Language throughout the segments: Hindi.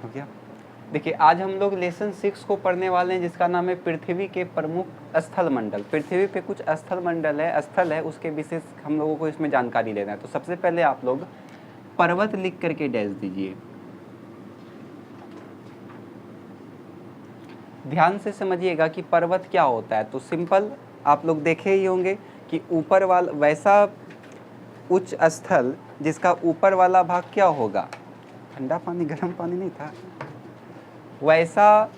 हो गया। देखिए आज हम लोग लेसन 6 को पढ़ने वाले हैं जिसका नाम है पृथ्वी के प्रमुख स्थल मंडल। पृथ्वी पे कुछ स्थल मंडल है, स्थल है, उसके विशेष हम लोगों को इसमें जानकारी लेना है। तो सबसे पहले आप लोग पर्वत लिख करके डैश दीजिए। ध्यान से समझिएगा कि पर्वत क्या होता है। तो सिंपल आप लोग देखे ही होंगे कि ऊपर वाला वैसा उच्च स्थल जिसका ऊपर वाला भाग क्या होगा, ठंडा पानी गर्म पानी नहीं था, वैसा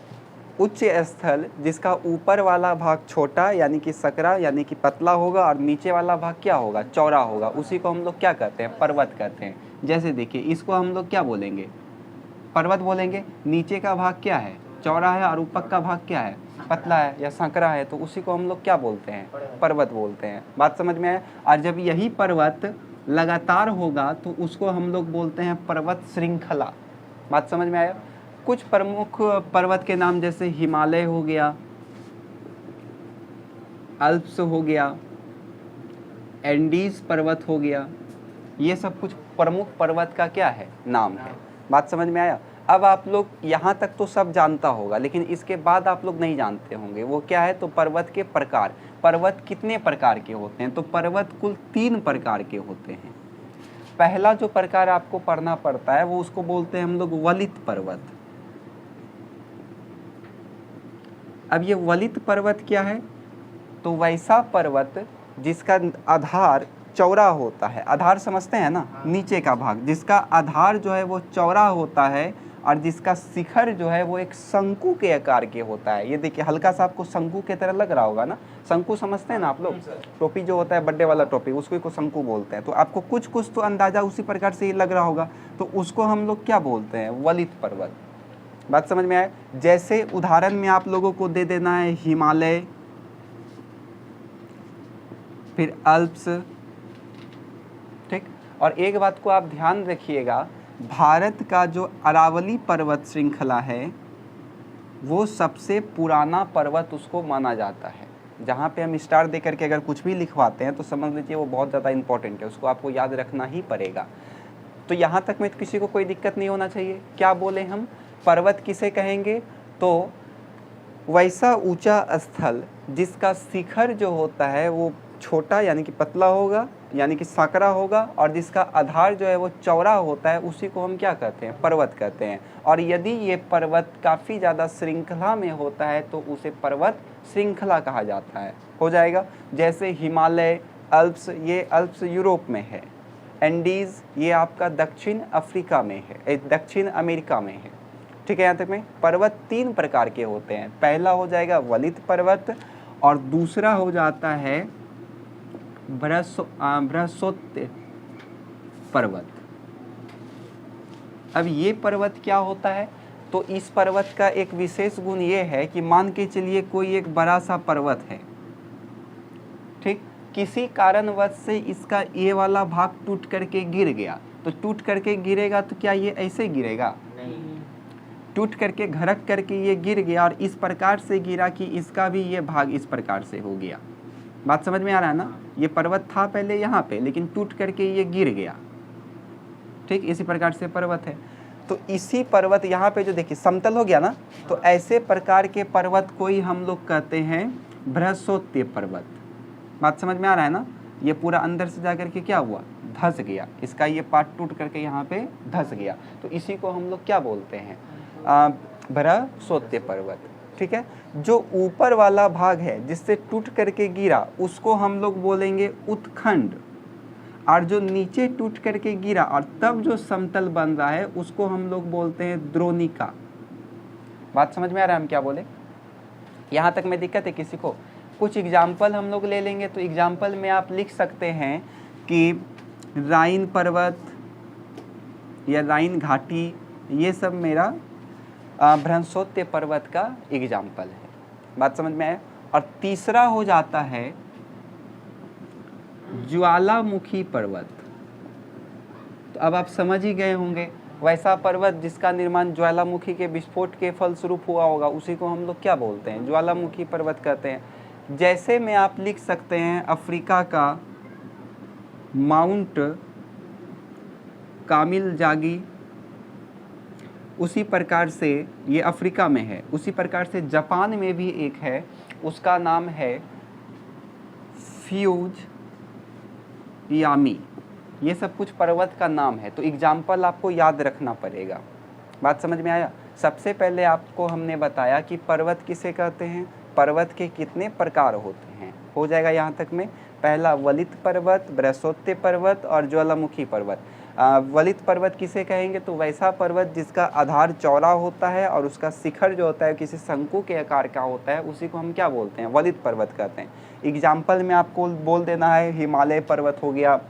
उच्च स्थल जिसका ऊपर वाला भाग छोटा यानी कि सकरा यानी कि पतला होगा और नीचे वाला भाग क्या होगा, चौड़ा होगा, उसी को हम लोग क्या कहते हैं, पर्वत कहते हैं। जैसे देखिए इसको हम लोग क्या बोलेंगे, पर्वत बोलेंगे। नीचे का भाग क्या है, चौड़ा है, और ऊपर का भाग क्या है, पतला है या संकरा है, तो उसी को हम लोग क्या बोलते हैं, पर्वत बोलते हैं। बात समझ में आया। और जब यही पर्वत लगातार होगा तो उसको हम लोग बोलते हैं पर्वत श्रृंखला। बात समझ में आया। कुछ प्रमुख पर्वत के नाम जैसे हिमालय हो गया, अल्प्स हो गया, एंडीज पर्वत हो गया, ये सब कुछ प्रमुख पर्वत का क्या है, नाम है। बात समझ में आया। अब आप लोग यहाँ तक तो सब जानता होगा, लेकिन इसके बाद आप लोग नहीं जानते होंगे वो क्या है। तो पर्वत के प्रकार, पर्वत कितने प्रकार के होते हैं, तो पर्वत कुल 3 प्रकार के होते हैं। पहला जो प्रकार आपको पढ़ना पड़ता है वो उसको बोलते हैं हम लोग वलित पर्वत। अब ये वलित पर्वत क्या है, तो वैसा पर्वत जिसका आधार चौड़ा होता है। आधार समझते हैं ना, नीचे का भाग जिसका आधार जो है वो चौड़ा होता है और जिसका शिखर जो है वो एक शंकु के आकार के होता है। ये देखिए हल्का सा आपको शंकु की तरह लग रहा होगा ना, शंकु समझते हैं ना आप लोग, टोपी जो होता है बर्थडे वाला टोपी, उसको को शंकु बोलते हैं। तो आपको कुछ कुछ तो अंदाजा उसी प्रकार से ही लग रहा होगा, तो उसको हम लोग क्या बोलते हैं, वलित पर्वत। बात समझ में आए। जैसे उदाहरण में आप लोगों को दे देना है हिमालय, फिर अल्प्स, ठीक। और एक बात को आप ध्यान रखिएगा, भारत का जो अरावली पर्वत श्रृंखला है वो सबसे पुराना पर्वत उसको माना जाता है। जहाँ पे हम स्टार दे करके अगर कुछ भी लिखवाते हैं तो समझ लीजिए वो बहुत ज़्यादा इंपॉर्टेंट है, उसको आपको याद रखना ही पड़ेगा। तो यहाँ तक में किसी को कोई दिक्कत नहीं होना चाहिए। क्या बोले हम, पर्वत किसे कहेंगे, तो वैसा ऊंचा स्थल जिसका शिखर जो होता है वो छोटा यानी कि पतला होगा, यानी कि सांकरा होगा, और जिसका आधार जो है वो चौड़ा होता है, उसी को हम क्या कहते हैं, पर्वत कहते हैं। और यदि ये पर्वत काफ़ी ज़्यादा श्रृंखला में होता है तो उसे पर्वत श्रृंखला कहा जाता है। हो जाएगा। जैसे हिमालय, अल्प्स, ये अल्प्स यूरोप में है, एंडीज़ ये आपका दक्षिण अफ्रीका में है, दक्षिण अमेरिका में है, ठीक है। यहाँ तक में पर्वत 3 प्रकार के होते हैं। पहला हो जाएगा वलित पर्वत और दूसरा हो जाता है बृहस्पति पर्वत। अब ये पर्वत क्या होता है, तो इस पर्वत का एक विशेष गुण ये है कि मान के चलिए कोई एक बड़ा सा पर्वत है, ठीक, किसी कारणवश से इसका ये वाला भाग टूट करके गिर गया, तो टूट करके गिरेगा तो क्या ये ऐसे गिरेगा, नहीं, टूट करके घरक करके ये गिर गया, और इस प्रकार से गिरा कि इसका भी ये भाग इस प्रकार से हो गया। बात समझ में आ रहा है ना। ये पर्वत था पहले यहाँ पे, लेकिन टूट करके ये गिर गया, ठीक, इसी प्रकार से पर्वत है। तो इसी पर्वत यहाँ पे जो देखिए समतल हो गया ना, तो ऐसे प्रकार के पर्वत को ही हम लोग कहते हैं बृहस्पति पर्वत। बात समझ में आ रहा है ना। ये पूरा अंदर से जा करके क्या हुआ, धंस गया, इसका ये पार्ट टूट करके यहाँ पे धंस गया, तो इसी को हम लोग क्या बोलते हैं, बृहस्पति पर्वत, ठीक है। जो ऊपर वाला भाग है जिससे टूट करके गिरा उसको हम लोग बोलेंगे उत्खंड, और जो नीचे टूट करके गिरा और तब जो समतल बन रहा है उसको हम लोग बोलते हैं द्रोणिका। बात समझ में आ रहा है हम क्या बोले, यहाँ तक में दिक्कत है किसी को। कुछ एग्जाम्पल हम लोग ले लेंगे। तो एग्जाम्पल में आप लिख सकते हैं कि राइन पर्वत या राइन घाटी, ये सब मेरा बृहस्पति पर्वत का एग्जाम्पल है। बात समझ में आया। और तीसरा हो जाता है ज्वालामुखी पर्वत। तो अब आप समझ ही गए होंगे, वैसा पर्वत जिसका निर्माण ज्वालामुखी के विस्फोट के फलस्वरूप हुआ होगा, उसी को हम लोग क्या बोलते हैं, ज्वालामुखी पर्वत कहते हैं। जैसे में आप लिख सकते हैं अफ्रीका का माउंट कामिल जागी, उसी प्रकार से ये अफ्रीका में है, उसी प्रकार से जापान में भी एक है, उसका नाम है फ्यूजियामी। ये सब कुछ पर्वत का नाम है, तो एग्जाम्पल आपको याद रखना पड़ेगा। बात समझ में आया? सबसे पहले आपको हमने बताया कि पर्वत किसे कहते हैं, पर्वत के कितने प्रकार होते हैं, हो जाएगा यहाँ तक में। पहला वलित पर्वत, बृहस्पति पर्वत और ज्वालामुखी पर्वत। वलित पर्वत किसे कहेंगे, तो वैसा पर्वत जिसका आधार चौड़ा होता है और उसका शिखर जो होता है किसी शंकु के आकार का होता है, उसी को हम क्या बोलते हैं, वलित पर्वत कहते हैं। एग्जाम्पल में आपको बोल देना है, हिमालय पर्वत हो गया,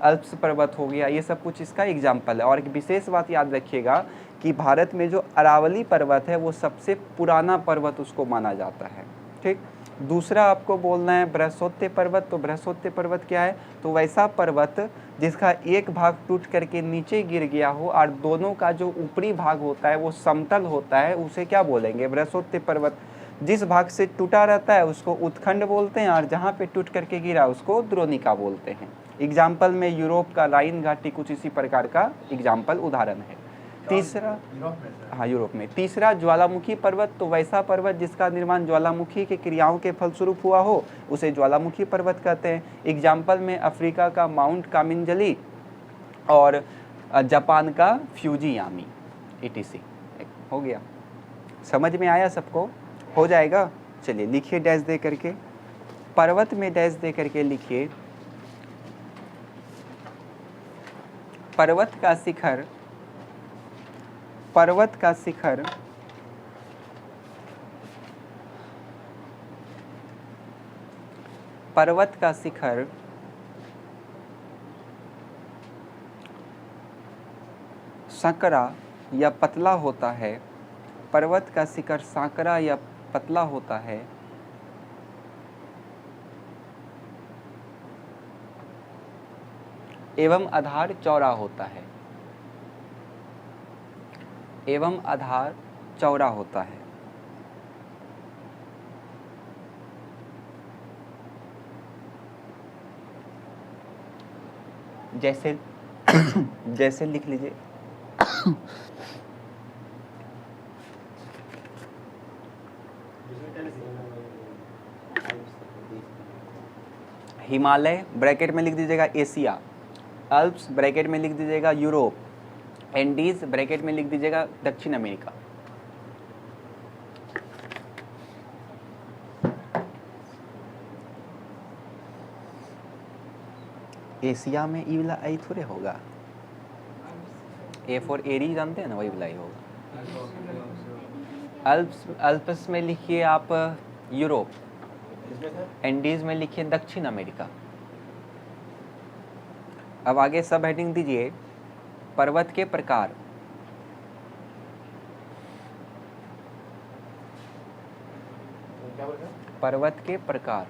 अल्प्स पर्वत हो गया, ये सब कुछ इसका एग्जाम्पल है। और एक विशेष बात याद रखिएगा कि भारत में जो अरावली पर्वत है वो सबसे पुराना पर्वत उसको माना जाता है। ठीक। दूसरा आपको बोलना है बृहस्पति पर्वत। तो बृहस्पति पर्वत क्या है, तो वैसा पर्वत जिसका एक भाग टूट करके नीचे गिर गया हो और दोनों का जो ऊपरी भाग होता है वो समतल होता है, उसे क्या बोलेंगे, बृहस्पति पर्वत। जिस भाग से टूटा रहता है उसको उत्खंड बोलते हैं, और जहाँ पे टूट करके गिरा उसको द्रोणिका बोलते हैं। एग्जाम्पल में यूरोप का राइन घाटी कुछ इसी प्रकार का एग्जाम्पल उदाहरण है। तीसरा, हाँ यूरोप में। तीसरा ज्वालामुखी पर्वत। तो वैसा पर्वत जिसका निर्माण ज्वालामुखी की क्रियाओं के फलस्वरूप हुआ हो उसे ज्वालामुखी पर्वत कहते हैं। एग्जाम्पल में अफ्रीका का माउंट कामिंजली और जापान का फ्यूजियामी ETC। हो गया, समझ में आया सबको? हो जाएगा। चलिए लिखिए डैश दे करके, पर्वत में डैश दे करके लिखिए, पर्वत का शिखर, पर्वत का शिखर पर्वत का शिखर संकरा या पतला होता है, पर्वत का शिखर सांकरा या पतला होता है, एवं आधार चौड़ा होता है, एवं आधार चौड़ा होता है। जैसे जैसे लिख लीजिए हिमालय ब्रैकेट में लिख दीजिएगा एशिया, अल्प्स ब्रैकेट में लिख दीजिएगा यूरोप, एंडीज ब्रैकेट में लिख दीजिएगा दक्षिण अमेरिका। एशिया में ई वाला आई थोड़े होगा, ए फॉर एरी जानते हैं ना, वही वाला ही होगा। अल्प्स में लिखिए आप यूरोप, एंडीज में लिखिए दक्षिण अमेरिका। अब आगे सब हेडिंग दीजिए, पर्वत के प्रकार, पर्वत के प्रकार,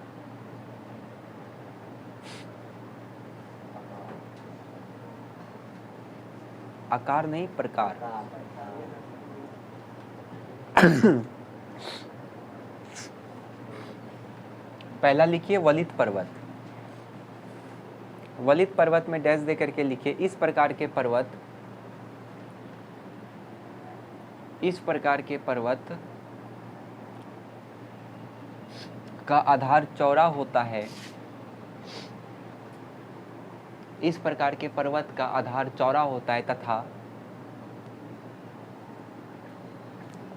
आकार नहीं प्रकार। पहला लिखिए वलित पर्वत। वलित पर्वत में डैश दे करके लिखिए, इस प्रकार के पर्वत, इस प्रकार के पर्वत का आधार चौड़ा होता है, इस प्रकार के पर्वत का आधार चौड़ा होता है तथा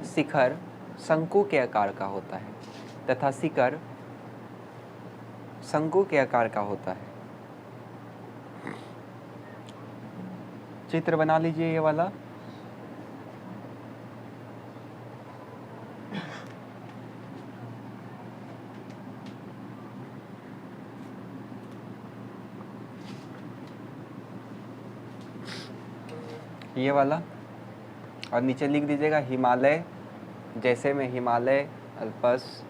शिखर शंकु के आकार का होता है, तथा शिखर शंकु के आकार का होता है। चित्र बना लीजिए ये वाला। ये वाला, और नीचे लिख दीजिएगा हिमालय, जैसे में हिमालय, अल्पस,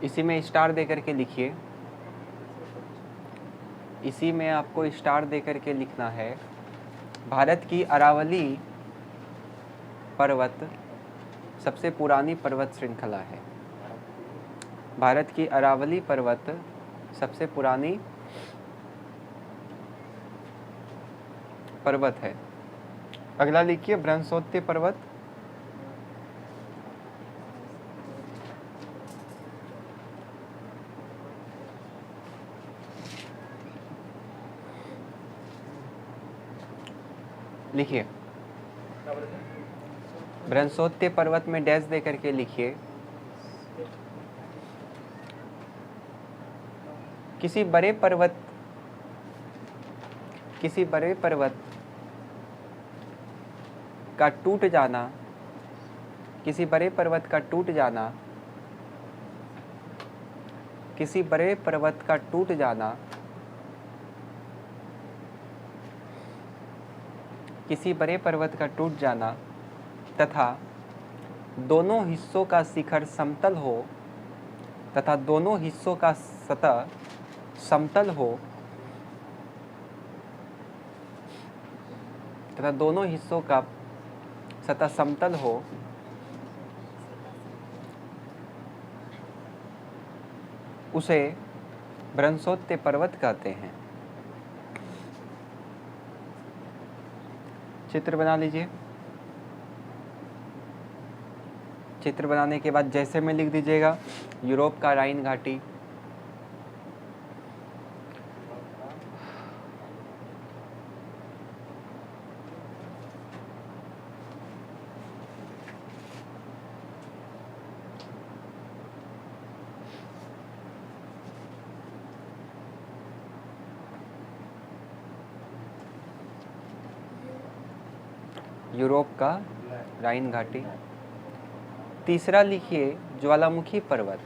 इसी में स्टार दे करके लिखिए, इसी में आपको स्टार दे करके लिखना है। भारत की अरावली पर्वत सबसे पुरानी पर्वत श्रृंखला है। भारत की अरावली पर्वत सबसे पुरानी पर्वत है। अगला लिखिए ब्रह्मोत्तर पर्वत। लिखिए ब्रह्मोत्तर पर्वत में डैश दे करके लिखिए। किसी बड़े पर्वत का टूट जाना, किसी बड़े पर्वत का टूट जाना, किसी बड़े पर्वत का टूट जाना, किसी बड़े पर्वत का टूट जाना तथा दोनों हिस्सों का शिखर समतल हो, तथा दोनों हिस्सों का सतह समतल हो, तथा दोनों हिस्सों का सतह समतल हो, उसे ब्रह्मोत्तर पर्वत कहते हैं। चित्र बना लीजिए। चित्र बनाने के बाद जैसे में लिख दीजिएगा यूरोप का राइन घाटी, यूरोप का राइन घाटी। तीसरा लिखिए ज्वालामुखी पर्वत।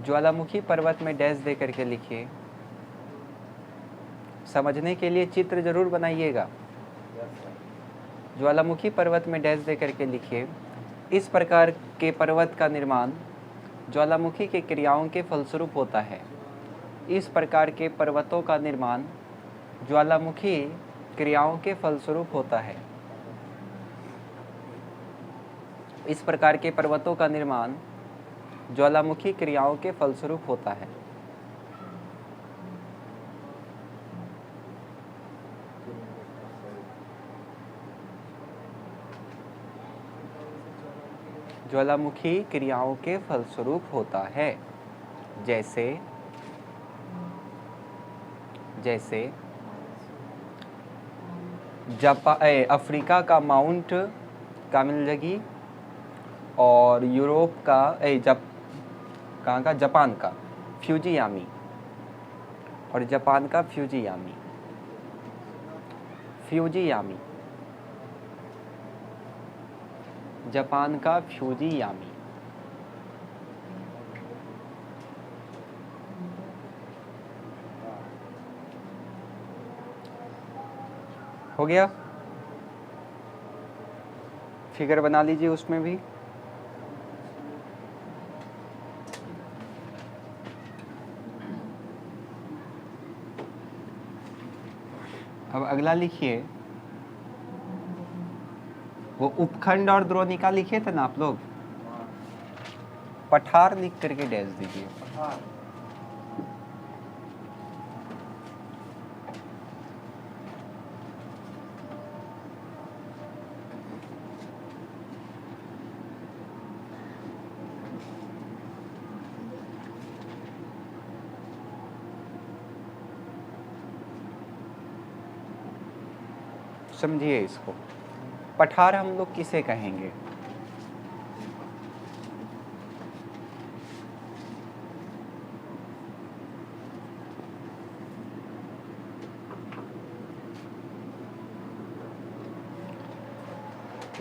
ज्वालामुखी पर्वत में डैश दे करके लिखिए। समझने के लिए चित्र जरूर बनाइएगा। ज्वालामुखी पर्वत में डैश दे करके लिखिए। इस प्रकार के पर्वत का निर्माण ज्वालामुखी के क्रियाओं के फलस्वरूप होता है। इस प्रकार के पर्वतों का निर्माण ज्वालामुखी क्रियाओं के फलस्वरूप होता है। इस प्रकार के पर्वतों का निर्माण ज्वालामुखी क्रियाओं के फलस्वरूप होता है। ज्वालामुखी क्रियाओं के फलस्वरूप होता है। जैसे अफ्रीका का माउंट कामिलजगी और यूरोप का कहाँ का जापान का फ्यूजियामी, और जापान का फ्यूजियामी जापान का फ्यूजियामी। हो गया। फिगर बना लीजिए उसमें भी। अब अगला लिखिए, वो उपखंड और द्रोणिका लिखे थे ना आप लोग, पठार लिख करके डैश दीजिए। समझिए इसको, पठार हम लोग किसे कहेंगे?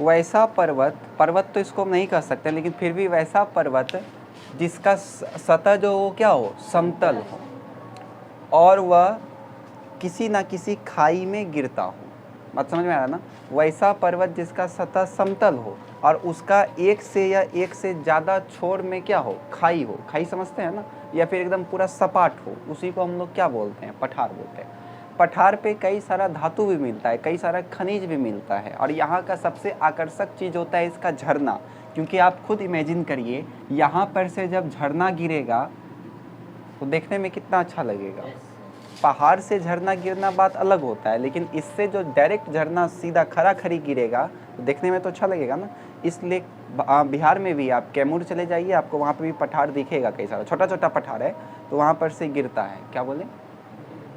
वैसा पर्वत तो इसको नहीं कह सकते, लेकिन फिर भी वैसा पर्वत जिसका सतह जो हो क्या हो, समतल हो, और वह किसी ना किसी खाई में गिरता हो। बात समझ में आ रहा ना? वैसा पर्वत जिसका सतह समतल हो और उसका एक से या एक से ज़्यादा छोर में क्या हो, खाई हो। खाई समझते हैं ना? या फिर एकदम पूरा सपाट हो, उसी को हम लोग क्या बोलते हैं, पठार बोलते हैं। पठार पे कई सारा धातु भी मिलता है, कई सारा खनिज भी मिलता है, और यहाँ का सबसे आकर्षक चीज़ होता है इसका झरना, क्योंकि आप खुद इमेजिन करिए, यहाँ पर से जब झरना गिरेगा तो देखने में कितना अच्छा लगेगा। पहाड़ से झरना गिरना बात अलग होता है, लेकिन इससे जो डायरेक्ट झरना सीधा खरा खरी गिरेगा तो देखने में तो अच्छा लगेगा ना। इसलिए बिहार में भी आप कैमूर चले जाइए, आपको वहाँ पे भी पठार दिखेगा, कई सारा छोटा छोटा पठार है, तो वहाँ पर से गिरता है। क्या बोले?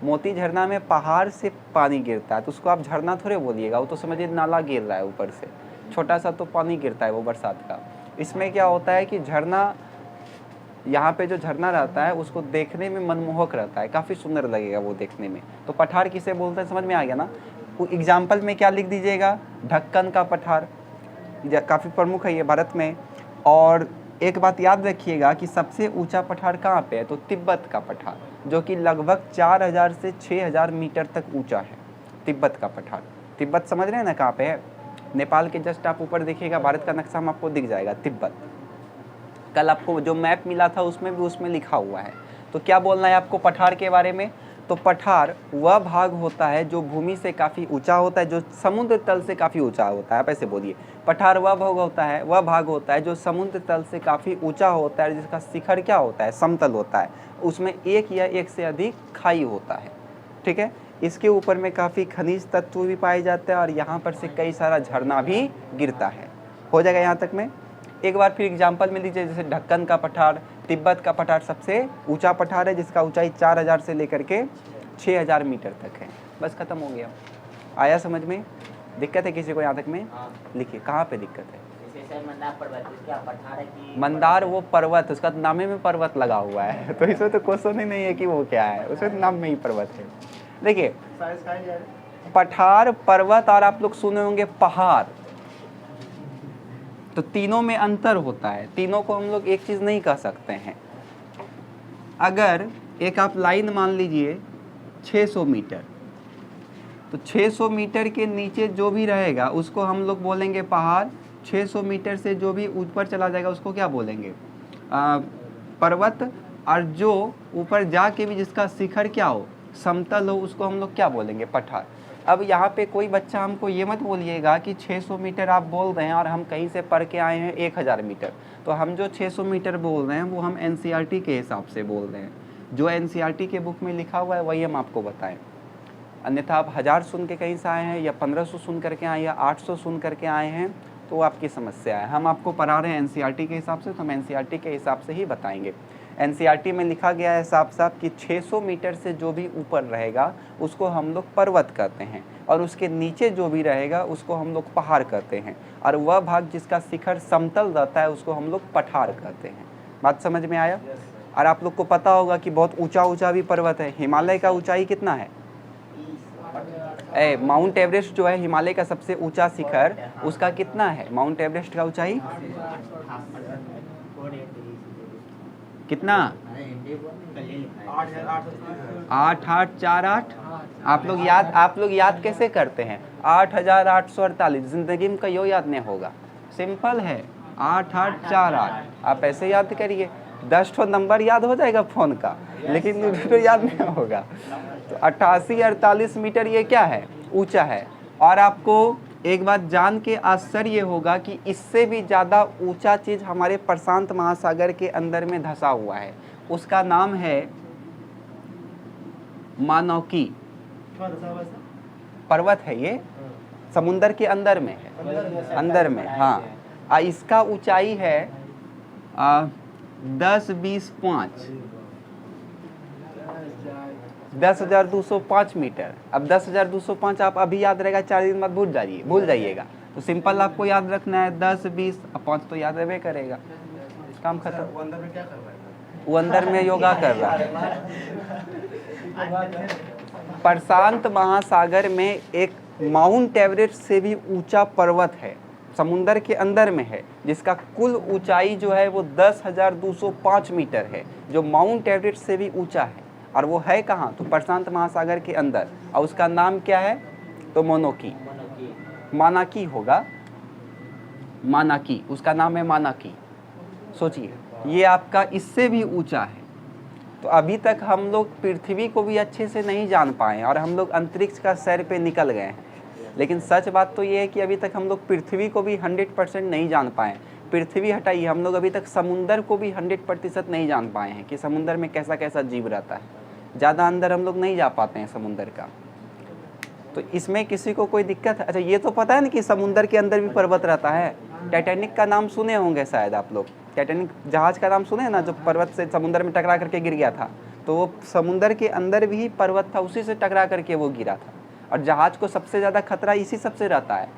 मोती झरना में पहाड़ से पानी गिरता है, तो उसको आप झरना थोड़े बोलिएगा, वो तो समझिए नाला गिर रहा है ऊपर से, छोटा सा तो पानी गिरता है वो बरसात का। इसमें क्या होता है कि झरना, यहाँ पे जो झरना रहता है उसको देखने में मनमोहक रहता है, काफ़ी सुंदर लगेगा वो देखने में। तो पठार किसे बोलते हैं समझ में आ गया ना। वो एग्जाम्पल में क्या लिख दीजिएगा, ढक्कन का पठार, काफ़ी प्रमुख है ये भारत में। और एक बात याद रखिएगा कि सबसे ऊंचा पठार कहाँ पे है, तो तिब्बत का पठार, जो कि लगभग 4000 से 6000 मीटर तक ऊंचा है। तिब्बत का पठार, तिब्बत समझ रहे हैं ना कहाँ पे है? नेपाल के जस्ट आप ऊपर देखिएगा, भारत का नक्शा में आपको दिख जाएगा तिब्बत। कल आपको जो मैप मिला था उसमें भी उसमें लिखा हुआ है। तो क्या बोलना है आपको पठार के बारे में, तो पठार वह भाग होता है जो भूमि से काफ़ी ऊंचा होता है, जो समुद्र तल से काफ़ी ऊंचा होता है। आप ऐसे बोलिए, पठार वह भाग होता है जो समुद्र तल से काफ़ी ऊंचा होता है, जिसका शिखर क्या होता है, समतल होता है, उसमें एक या एक से अधिक खाई होता है। ठीक है, इसके ऊपर में काफ़ी खनिज तत्व भी पाए जाते हैं और यहाँ पर से कई सारा झरना भी गिरता है। हो जाएगा यहाँ तक में? एक बार फिर एग्जाम्पल में लीजिए, जैसे ढक्कन का पठार, तिब्बत का पठार सबसे ऊंचा पठार है, जिसका ऊंचाई 4000 से लेकर के 6000 मीटर तक है। बस खत्म हो गया। आया समझ में? दिक्कत है किसी को यहाँ तक में? लिखिए कहाँ पे दिक्कत है। मंदार वो पर्वत, उसका नामे में पर्वत लगा हुआ है, तो इसमें तो क्वेश्चन ही नहीं है कि वो क्या है, उसमें नाम में ही पर्वत है। देखिए पठार, पर्वत और आप लोग सुने होंगे पहाड़, तो तीनों में अंतर होता है। तीनों को हम लोग एक चीज़ नहीं कह सकते हैं। अगर एक आप लाइन मान लीजिए 600 मीटर, तो 600 मीटर के नीचे जो भी रहेगा उसको हम लोग बोलेंगे पहाड़। 600 मीटर से जो भी ऊपर चला जाएगा उसको क्या बोलेंगे, पर्वत। और जो ऊपर जाके भी जिसका शिखर क्या हो, समतल हो, उसको हम लोग क्या बोलेंगे, पठार। अब यहाँ पे कोई बच्चा हमको ये मत बोलिएगा कि 600 मीटर आप बोल रहे हैं और हम कहीं से पढ़ के आए हैं 1000 मीटर। तो हम जो 600 मीटर बोल रहे हैं वो हम NCERT के हिसाब से बोल रहे हैं, जो NCERT के बुक में लिखा हुआ है वही हम आपको बताएं। अन्यथा आप 1000 सुन के कहीं से आए हैं या 1500 सुन करके आए या 800 सुन करके आए हैं तो आपकी समस्या है। हम आपको पढ़ा रहे हैं NCERT के हिसाब से, तो हम NCERT के हिसाब से ही बताएंगे। NCERT में लिखा गया है साफ साफ कि 600 मीटर से जो भी ऊपर रहेगा उसको हम लोग पर्वत कहते हैं, और उसके नीचे जो भी रहेगा उसको हम लोग पहाड़ कहते हैं, और वह भाग जिसका शिखर समतल रहता है उसको हम लोग पठार कहते हैं। बात समझ में आया? और आप लोग को पता होगा कि बहुत ऊंचा ऊंचा भी पर्वत है। हिमालय का ऊंचाई कितना है? माउंट एवरेस्ट जो है हिमालय का सबसे ऊंचा शिखर, उसका कितना है माउंट एवरेस्ट का ऊंचाई? कितना? 8848। आप लोग याद कैसे करते हैं? 8848। जिंदगी में कहीं याद नहीं होगा, सिंपल है 8848। आप ऐसे याद करिए, 10 नंबर याद हो जाएगा फोन का, लेकिन तो याद नहीं होगा। तो 8848 मीटर ये क्या है, ऊंचा है। और आपको एक बात जान के आश्चर्य होगा कि इससे भी ज़्यादा ऊंचा चीज़ हमारे प्रशांत महासागर के अंदर में धंसा हुआ है, उसका नाम है मानौकी पर्वत है। ये समुंदर के अंदर में है, अंदर में, हाँ। इसका ऊंचाई है 10,205 मीटर। अब 10,205 आप अभी याद रहेगा, 4 दिन बाद भूल जाइएगा। तो सिंपल आपको याद रखना है 10, 20, 5 तो याद रहे करेगा, काम खत्म। वो अंदर में योगा कर रहा है। प्रशांत महासागर में एक माउंट एवरेस्ट से भी ऊंचा पर्वत है, समुंदर के अंदर में है, जिसका कुल ऊंचाई जो है वो 10,205 मीटर है, जो माउंट एवरेस्ट से भी ऊंचा है। और वो है कहाँ, तो प्रशांत महासागर के अंदर। और उसका नाम क्या है, तो मोनोकी, मानाकी होगा, मानाकी, उसका नाम है मानाकी। सोचिए ये आपका इससे भी ऊंचा है। तो अभी तक हम लोग पृथ्वी को भी अच्छे से नहीं जान पाए और हम लोग अंतरिक्ष का सैर पे निकल गए हैं। लेकिन सच बात तो ये है कि अभी तक हम लोग पृथ्वी को भी 100% नहीं जान पाए। पृथ्वी हटाइए, हम लोग अभी तक समुंदर को भी 100% नहीं जान पाए हैं कि समुंदर में कैसा कैसा जीव रहता है। ज़्यादा अंदर हम लोग नहीं जा पाते हैं समुंदर का। तो इसमें किसी को कोई दिक्कत है? अच्छा, ये तो पता है ना कि समुंदर के अंदर भी पर्वत रहता है। टाइटैनिक का नाम सुने होंगे शायद आप लोग। टाइटैनिक जहाज का नाम सुने ना, जो पर्वत से समुंदर में टकरा करके गिर गया था। तो वो समुंदर के अंदर भी पर्वत था, उसी से टकरा करके वो गिरा था। और जहाज को सबसे ज़्यादा खतरा इसी सबसे रहता है।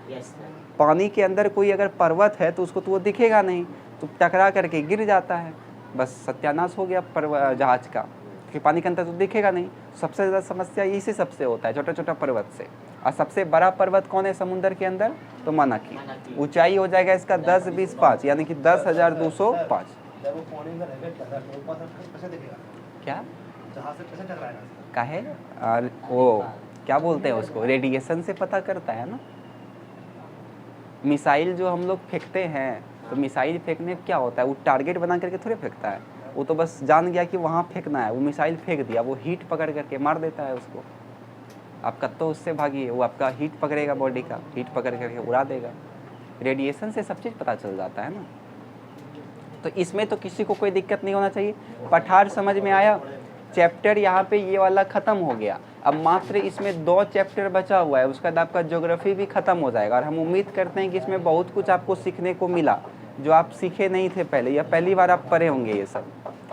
पानी के अंदर कोई अगर पर्वत है तो उसको तो वो दिखेगा नहीं, तो टकरा करके गिर जाता है, बस सत्यानाश हो गया जहाज का, कि पानी के अंदर तो दिखेगा नहीं। सबसे ज़्यादा समस्या इसी सबसे होता है, छोटा छोटा पर्वत से। और सबसे बड़ा पर्वत कौन है समुंदर के अंदर? तो मनाकी। ऊंचाई हो जाएगा इसका 10, 20, 5, यानी कि 10,205। क्या काहे? और वो क्या बोलते हैं उसको, रेडिएशन से पता करता है ना। मिसाइल जो हम लोग फेंकते हैं, तो मिसाइल फेंकने क्या होता है, वो टारगेट बना करके थोड़े फेंकता है। वो तो बस जान गया कि वहाँ फेंकना है, वो मिसाइल फेंक दिया, वो हीट पकड़ करके मार देता है उसको। आप कब तो उससे भागिए, वो आपका हीट पकड़ेगा, बॉडी का हीट पकड़ करके उड़ा देगा। रेडिएशन से सब चीज़ पता चल जाता है ना। तो इसमें तो किसी को कोई दिक्कत नहीं होना चाहिए। पठार समझ में आया? चैप्टर यहाँ पे ये वाला ख़त्म हो गया। अब मात्र इसमें 2 चैप्टर बचा हुआ है, उसके बाद आपका ज्योग्राफी भी ख़त्म हो जाएगा। और हम उम्मीद करते हैं कि इसमें बहुत कुछ आपको सीखने को मिला, जो आप सीखे नहीं थे पहले, या पहली बार आप पढ़े होंगे ये सब।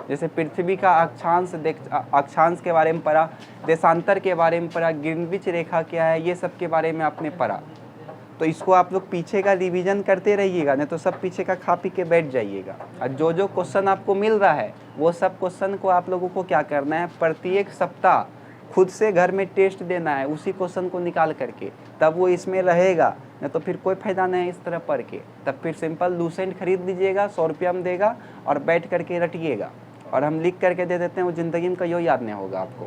जैसे पृथ्वी का अक्षांश के बारे में पढ़ा, देशांतर के बारे में पढ़ा, ग्रीनविच रेखा क्या है, ये सब के बारे में आपने पढ़ा। तो इसको आप लोग पीछे का रिवीजन करते रहिएगा, नहीं तो सब पीछे का खा पी के बैठ जाइएगा। और जो जो क्वेश्चन आपको मिल रहा है, वो सब क्वेश्चन को आप लोगों को क्या करना है, प्रत्येक सप्ताह खुद से घर में टेस्ट देना है उसी क्वेश्चन को निकाल करके, तब वो इसमें रहेगा। नहीं तो फिर कोई फायदा नहीं है इस तरह पढ़ के। तब फिर सिंपल लूसेंट खरीद लीजिएगा, 100 रुपया में देगा, और बैठ करके रटिएगा। और हम लिख करके दे देते हैं, वो ज़िंदगी में कहीं याद नहीं होगा आपको,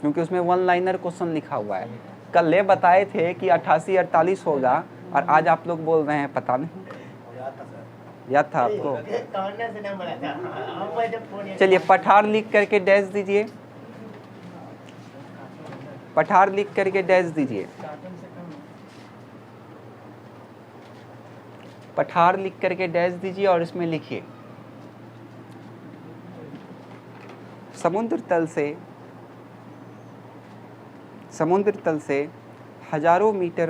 क्योंकि उसमें 1 लाइनर क्वेश्चन लिखा हुआ है। कल ये बताए थे कि 88 48 होगा, और आज आप लोग बोल रहे हैं पता नहीं। याद था आपको? चलिए पठार लिख करके डैश दीजिए, पठार लिख करके डैश दीजिए, पठार लिख करके डैश दीजिए, और इसमें लिखिए समुद्र तल से हजारों मीटर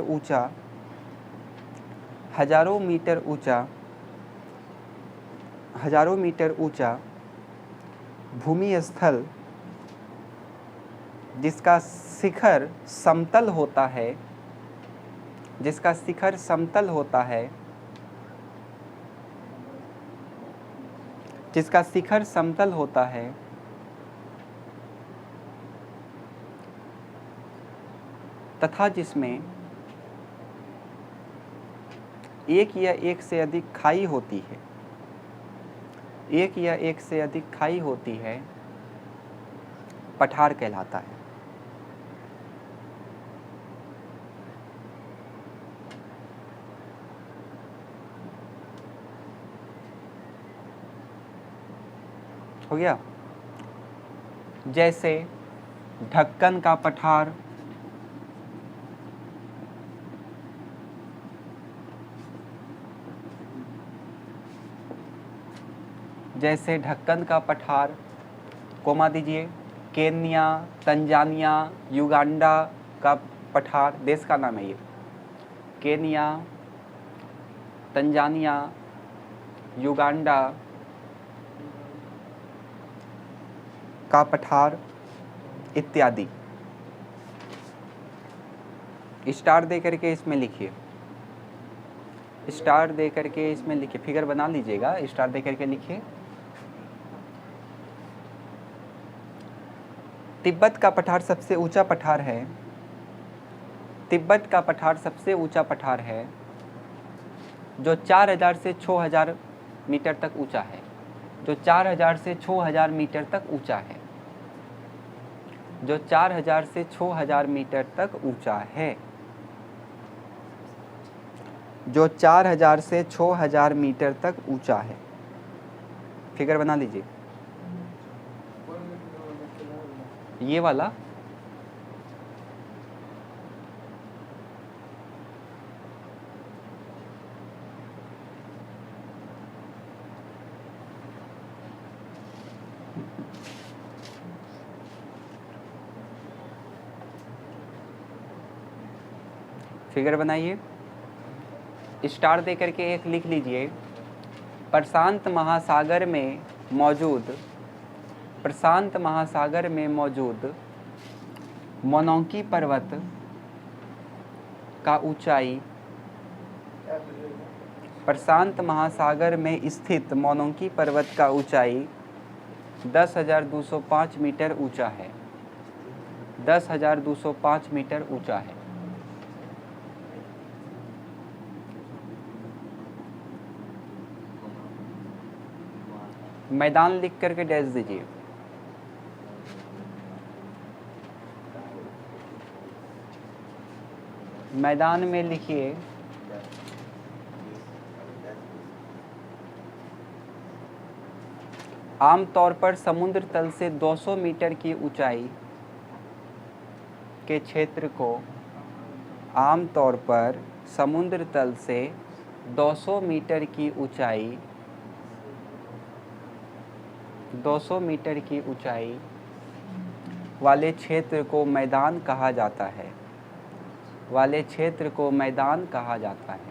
ऊंचा भूमि स्थल, जिसका शिखर समतल होता है, तथा जिसमें एक या एक से अधिक खाई होती है, पठार कहलाता है। हो गया? जैसे ढक्कन का पठार, कोमा दीजिए, केन्या, तंजानिया, युगांडा का पठार, देश का नाम है ये। केन्या, तंजानिया, युगांडा का पठार इत्यादि। स्टार दे करके इसमें लिखिए, फिगर बना लीजिएगा, स्टार दे करके लिखिए। तिब्बत का पठार सबसे ऊंचा पठार है, जो 4000 से 6000 मीटर तक ऊंचा है, जो 4000 से 6000 मीटर तक ऊंचा है, जो 4000 से 6000 मीटर तक ऊंचा है, जो 4000 से 6000 मीटर तक ऊंचा है। फिगर बना लीजिए, ये वाला फिगर बनाइए, स्टार दे करके एक लिख लीजिए। प्रशांत महासागर में मौजूद मोनोंकी पर्वत का ऊंचाई, प्रशांत महासागर में स्थित मोनोंकी पर्वत का ऊंचाई 10,205 मीटर ऊंचा है। 10,205 मीटर ऊंचा है। मैदान लिख करके डैश दीजिए। मैदान में लिखिए आमतौर पर समुद्र तल से 200 मीटर की ऊंचाई के क्षेत्र को, आमतौर पर समुद्र तल से 200 मीटर की ऊंचाई, 200 मीटर की ऊंचाई वाले क्षेत्र को मैदान कहा जाता है, वाले क्षेत्र को मैदान कहा जाता है,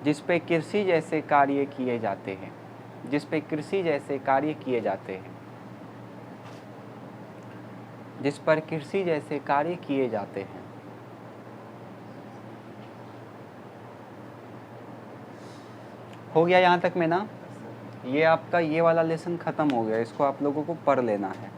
जिस पे कृषि जैसे कार्य किए जाते हैं, जिस पे कृषि जैसे कार्य किए जाते हैं, जिस पर कृषि जैसे कार्य किए जाते हैं। हो गया यहाँ तक में ना? ये आपका ये वाला लेसन ख़त्म हो गया, इसको आप लोगों को पढ़ लेना है।